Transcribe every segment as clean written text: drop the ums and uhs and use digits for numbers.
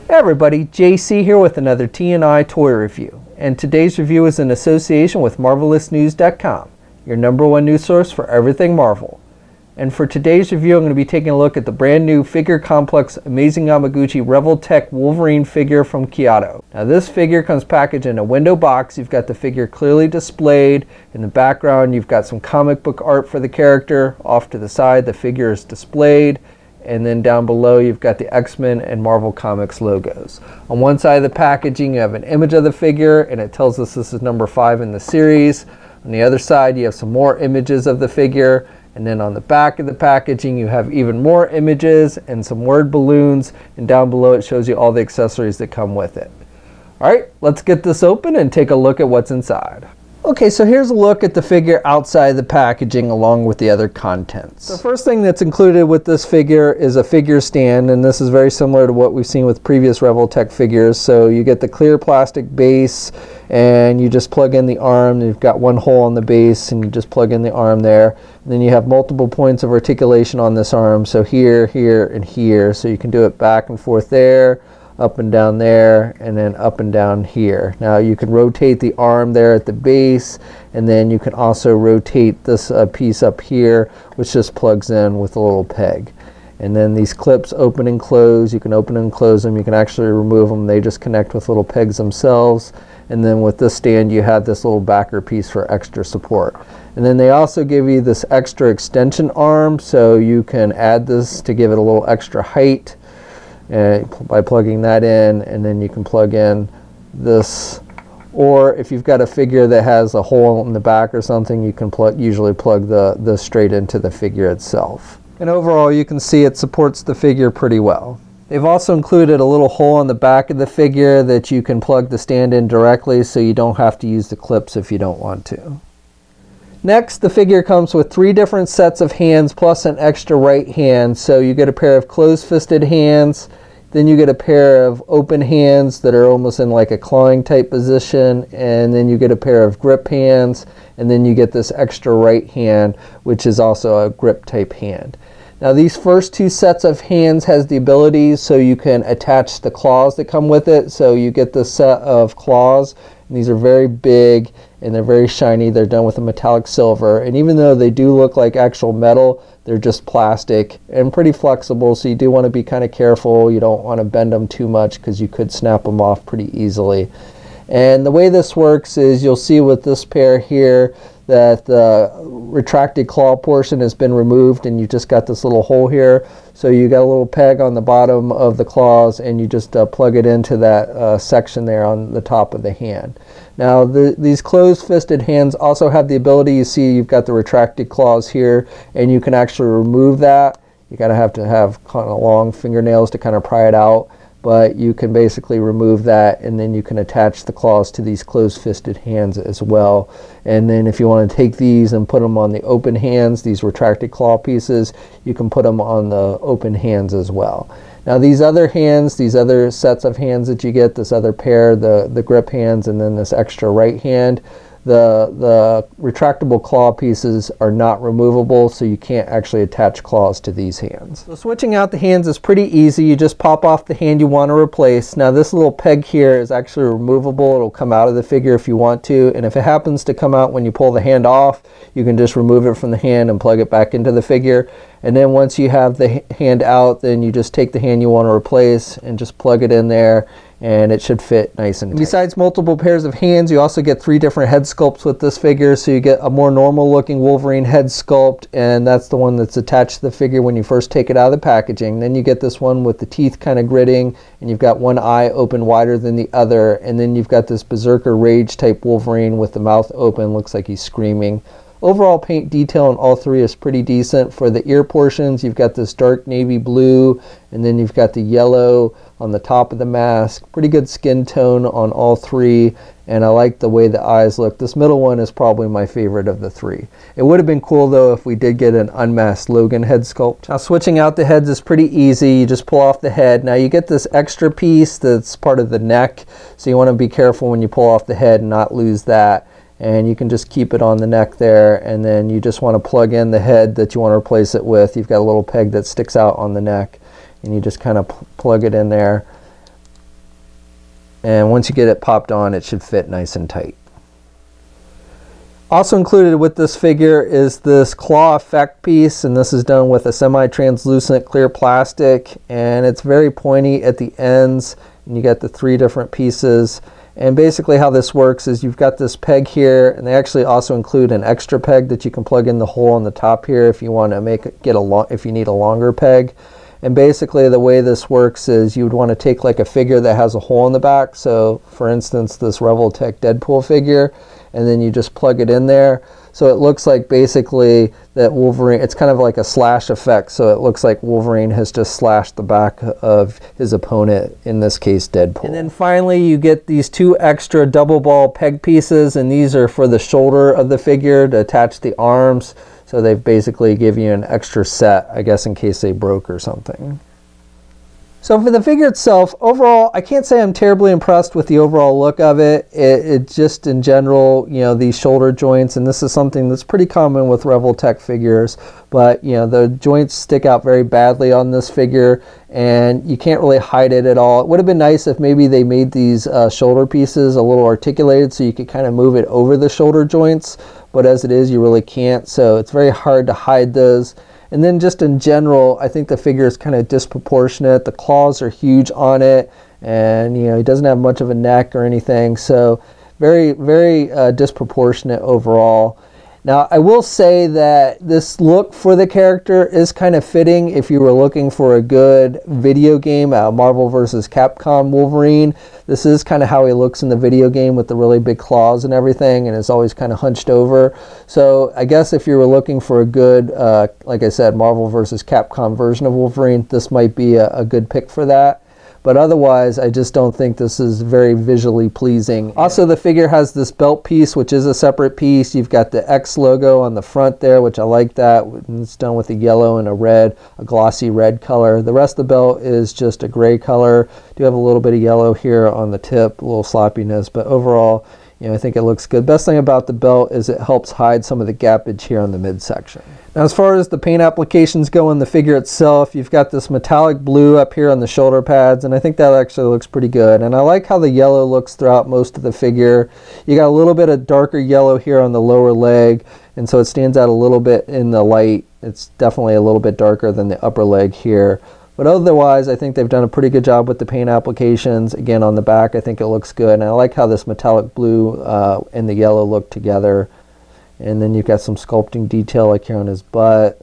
Hey everybody, JC here with another T&I toy review. And today's review is in association with MarvelousNews.com, your #1 news source for everything Marvel. And for today's review, I'm going to be taking a look at the brand new figure complex Amazing Yamaguchi Revoltech Wolverine figure from Kaiyodo. Now this figure comes packaged in a window box. You've got the figure clearly displayed. In the background, you've got some comic book art for the character. Off to the side, the figure is displayed. And then down below, you've got the X-Men and Marvel Comics logos. On one side of the packaging, you have an image of the figure, and it tells us this is number 5 in the series. On the other side, you have some more images of the figure. And then on the back of the packaging, you have even more images and some word balloons. And down below, it shows you all the accessories that come with it. All right, let's get this open and take a look at what's inside. Okay, so here's a look at the figure outside the packaging along with the other contents. The first thing that's included with this figure is a figure stand, and this is very similar to what we've seen with previous Revoltech figures. So you get the clear plastic base, and you just plug in the arm. You've got one hole on the base, and you just plug in the arm there. And then you have multiple points of articulation on this arm, so here, here, and here. So you can do it back and forth there, up and down there, and then up and down here. Now you can rotate the arm there at the base, and then you can also rotate this piece up here, which just plugs in with a little peg. And then these clips open and close. You can open and close them. You can actually remove them. They just connect with little pegs themselves. And then with this stand, you have this little backer piece for extra support. And then they also give you this extra extension arm, so you can add this to give it a little extra height. By plugging that in, and then you can plug in this, or if you've got a figure that has a hole in the back or something, you can usually plug this straight into the figure itself. And overall, you can see it supports the figure pretty well. They've also included a little hole on the back of the figure that you can plug the stand in directly, so you don't have to use the clips if you don't want to. Next, the figure comes with 3 different sets of hands plus an extra right hand. So you get a pair of closed-fisted hands, then you get a pair of open hands that are almost in like a clawing type position, and then you get a pair of grip hands, and then you get this extra right hand, which is also a grip type hand. Now these first 2 sets of hands has the ability so you can attach the claws that come with it. So you get this set of claws, and these are very big and they're very shiny. They're done with a metallic silver, and even though they do look like actual metal, they're just plastic and pretty flexible, so you do want to be kind of careful. You don't want to bend them too much because you could snap them off pretty easily. And the way this works is you'll see with this pair here that the retracted claw portion has been removed, and you just got this little hole here. So you got a little peg on the bottom of the claws, and you just plug it into that section there on the top of the hand. Now these closed-fisted hands also have the ability, you see you've got the retracted claws here, and you can actually remove that. You gotta have to have kind of long fingernails to kind of pry it out. But you can basically remove that, and then you can attach the claws to these closed-fisted hands as well. And then if you want to take these and put them on the open hands, these retracted claw pieces, you can put them on the open hands as well. Now these other hands, these other sets of hands that you get, this other pair, the grip hands, and then this extra right hand, the retractable claw pieces are not removable, so you can't actually attach claws to these hands. So switching out the hands is pretty easy. You just pop off the hand you want to replace. Now this little peg here is actually removable. It'll come out of the figure if you want to, and if it happens to come out when you pull the hand off, you can just remove it from the hand and plug it back into the figure. And then once you have the hand out, then you just take the hand you want to replace and just plug it in there, and it should fit nice and tight. Besides multiple pairs of hands, you also get 3 different head sculpts with this figure. So you get a more normal looking Wolverine head sculpt, and that's the one that's attached to the figure when you first take it out of the packaging. Then you get this one with the teeth kind of gritting, and you've got one eye open wider than the other, and then you've got this Berserker Rage type Wolverine with the mouth open, looks like he's screaming. Overall paint detail on all 3 is pretty decent. For the ear portions, you've got this dark navy blue, and then you've got the yellow on the top of the mask. Pretty good skin tone on all 3, and I like the way the eyes look. This middle one is probably my favorite of the 3. It would have been cool though if we did get an unmasked Logan head sculpt. Now switching out the heads is pretty easy. You just pull off the head. Now you get this extra piece that's part of the neck, so you want to be careful when you pull off the head and not lose that. And you can just keep it on the neck there, and then you just want to plug in the head that you want to replace it with. You've got a little peg that sticks out on the neck, and you just kind of plug it in there. and once you get it popped on, it should fit nice and tight. Also included with this figure is this claw effect piece, and this is done with a semi-translucent clear plastic, and it's very pointy at the ends, and you got the 3 different pieces. And basically how this works is you've got this peg here, and they actually also include an extra peg that you can plug in the hole on the top here if you want to if you need a longer peg. And basically the way this works is you would want to take like a figure that has a hole in the back. So for instance, this Revoltech Deadpool figure, and then you just plug it in there. So it looks like basically that Wolverine, it's kind of like a slash effect. So it looks like Wolverine has just slashed the back of his opponent, in this case Deadpool. And then finally you get these 2 extra double ball peg pieces, and these are for the shoulder of the figure to attach the arms. So they basically give you an extra set, I guess, in case they broke or something. So for the figure itself, overall, I can't say I'm terribly impressed with the overall look of it. It just in general, you know, these shoulder joints, and this is something that's pretty common with Revoltech figures, but you know, the joints stick out very badly on this figure, and you can't really hide it at all. It would have been nice if maybe they made these shoulder pieces a little articulated so you could kind of move it over the shoulder joints, but as it is, you really can't, so it's very hard to hide those. And then just in general, I think the figure is kind of disproportionate. The claws are huge on it, and you know, he doesn't have much of a neck or anything, so very, very disproportionate overall. Now, I will say that this look for the character is kind of fitting if you were looking for a good video game, Marvel vs. Capcom Wolverine. This is kind of how he looks in the video game with the really big claws and everything, and is always kind of hunched over. So I guess if you were looking for a good, like I said, Marvel vs. Capcom version of Wolverine, this might be a good pick for that. But otherwise, I just don't think this is very visually pleasing. Also, the figure has this belt piece, which is a separate piece. You've got the X logo on the front there, which I like that. It's done with a yellow and a red, a glossy red color. The rest of the belt is just a gray color. Do have a little bit of yellow here on the tip, a little sloppiness, but overall, you know, I think it looks good. Best thing about the belt is it helps hide some of the gappage here on the midsection. Now, as far as the paint applications go on the figure itself, you've got this metallic blue up here on the shoulder pads, and I think that actually looks pretty good. And I like how the yellow looks throughout most of the figure. You got a little bit of darker yellow here on the lower leg, and so it stands out a little bit in the light. It's definitely a little bit darker than the upper leg here. But otherwise, I think they've done a pretty good job with the paint applications. Again, on the back, I think it looks good. And I like how this metallic blue and the yellow look together. And then you've got some sculpting detail like here on his butt.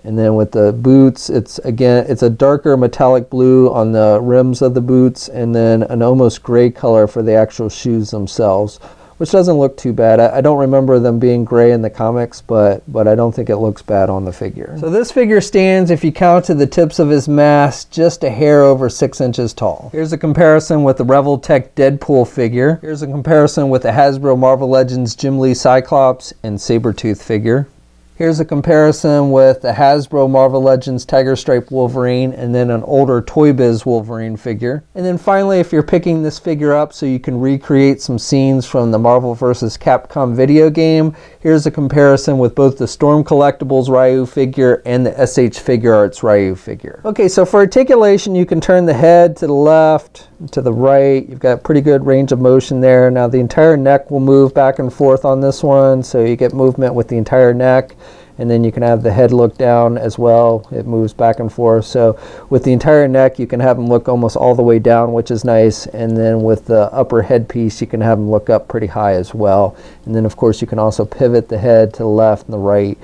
And then with the boots, it's a darker metallic blue on the rims of the boots, and then an almost gray color for the actual shoes themselves, which doesn't look too bad. I don't remember them being gray in the comics, but I don't think it looks bad on the figure. So this figure stands, if you count to the tips of his mask, just a hair over 6 inches tall. Here's a comparison with the Revoltech Deadpool figure. Here's a comparison with the Hasbro Marvel Legends Jim Lee Cyclops and Sabretooth figure. Here's a comparison with the Hasbro Marvel Legends Tiger Stripe Wolverine, and then an older Toy Biz Wolverine figure. And then finally, if you're picking this figure up so you can recreate some scenes from the Marvel vs. Capcom video game, here's a comparison with both the Storm Collectibles Ryu figure and the SH Figure Arts Ryu figure. Okay, so for articulation, you can turn the head to the left, to the right. You've got pretty good range of motion there. Now the entire neck will move back and forth on this one, so you get movement with the entire neck. And then you can have the head look down as well. It moves back and forth. So with the entire neck, you can have them look almost all the way down, which is nice. And then with the upper head piece, you can have them look up pretty high as well. And then of course, you can also pivot the head to the left and the right.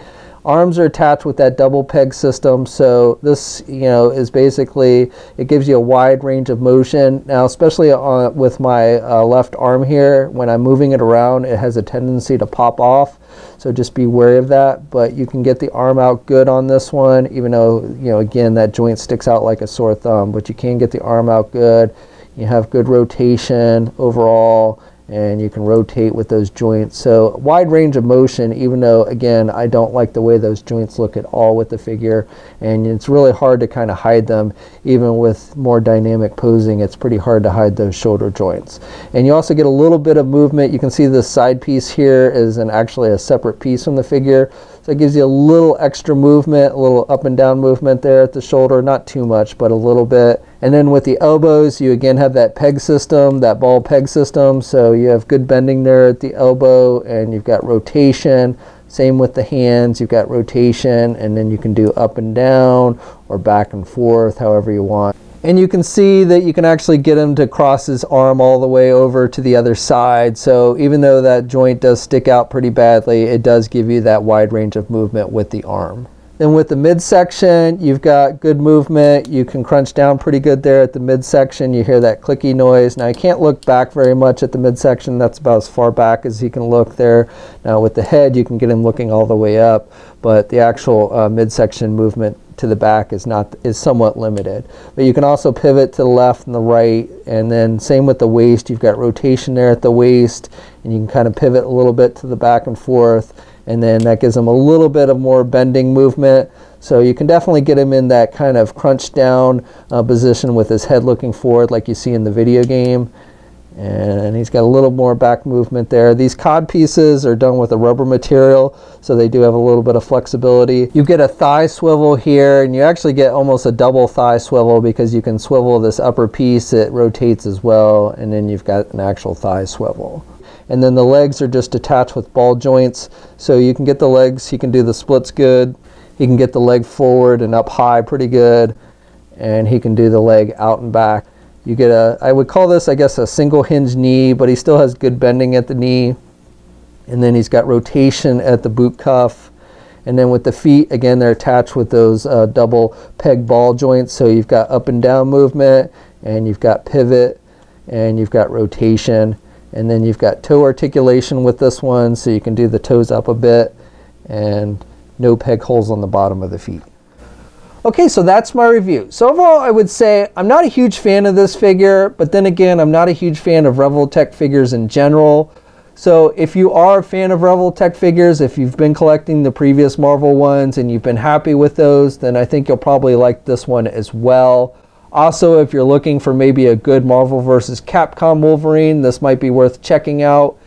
Arms are attached with that double peg system, so this, you know, is basically, it gives you a wide range of motion. Now, especially with my left arm here, when I'm moving it around, it has a tendency to pop off, so just be wary of that. But you can get the arm out good on this one, even though, you know, again, that joint sticks out like a sore thumb, but you can get the arm out good. You have good rotation overall, and you can rotate with those joints. So wide range of motion, even though, again, I don't like the way those joints look at all with the figure, and it's really hard to kind of hide them. Even with more dynamic posing, it's pretty hard to hide those shoulder joints. And you also get a little bit of movement. You can see this side piece here is actually a separate piece from the figure, So it gives you a little extra movement, a little up and down movement there at the shoulder. Not too much, but a little bit. And then with the elbows, you again have that peg system, that ball peg system. So you have good bending there at the elbow, and you've got rotation. Same with the hands, you've got rotation, and then you can do up and down or back and forth, however you want. And you can see that you can actually get him to cross his arm all the way over to the other side. So even though that joint does stick out pretty badly, it does give you that wide range of movement with the arm. Then with the midsection, you've got good movement. You can crunch down pretty good there at the midsection. You hear that clicky noise. Now, you can't look back very much at the midsection. That's about as far back as he can look there. Now, with the head, you can get him looking all the way up, but the actual midsection movement to the back is somewhat limited. But you can also pivot to the left and the right, and then same with the waist. You've got rotation there at the waist, and you can kind of pivot a little bit to the back and forth. And then that gives him a little bit of more bending movement. So you can definitely get him in that kind of crunch down position with his head looking forward like you see in the video game. And he's got a little more back movement there. These cod pieces are done with a rubber material, so they do have a little bit of flexibility. You get a thigh swivel here, and you actually get almost a double thigh swivel because you can swivel this upper piece. It rotates as well, and then you've got an actual thigh swivel. And then the legs are just attached with ball joints, so you can get the legs, he can do the splits good, he can get the leg forward and up high pretty good, and he can do the leg out and back. You get I would call this, I guess, a single hinge knee, but he still has good bending at the knee. And then he's got rotation at the boot cuff. And then with the feet, again, they're attached with those double peg ball joints, so you've got up and down movement, and you've got pivot, and you've got rotation. And then you've got toe articulation with this one, so you can do the toes up a bit, and no peg holes on the bottom of the feet. Okay, so that's my review. So overall, I would say I'm not a huge fan of this figure, but then again, I'm not a huge fan of Revoltech figures in general. So if you are a fan of Revoltech figures, if you've been collecting the previous Marvel ones and you've been happy with those, then I think you'll probably like this one as well. Also, if you're looking for maybe a good Marvel vs. Capcom Wolverine, this might be worth checking out.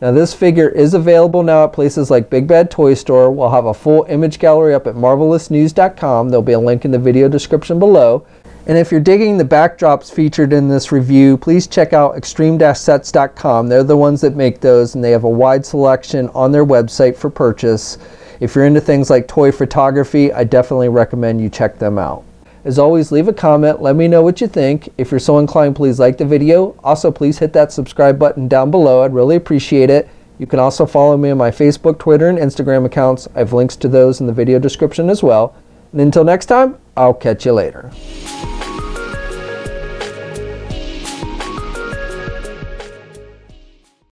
Now, this figure is available now at places like Big Bad Toy Store. We'll have a full image gallery up at marvelousnews.com. There'll be a link in the video description below. And if you're digging the backdrops featured in this review, please check out extreme-sets.com. They're the ones that make those, and they have a wide selection on their website for purchase. If you're into things like toy photography, I definitely recommend you check them out. As always, leave a comment, let me know what you think. If you're so inclined, please like the video. Also, please hit that subscribe button down below. I'd really appreciate it. You can also follow me on my Facebook, Twitter, and Instagram accounts. I have links to those in the video description as well. And until next time, I'll catch you later.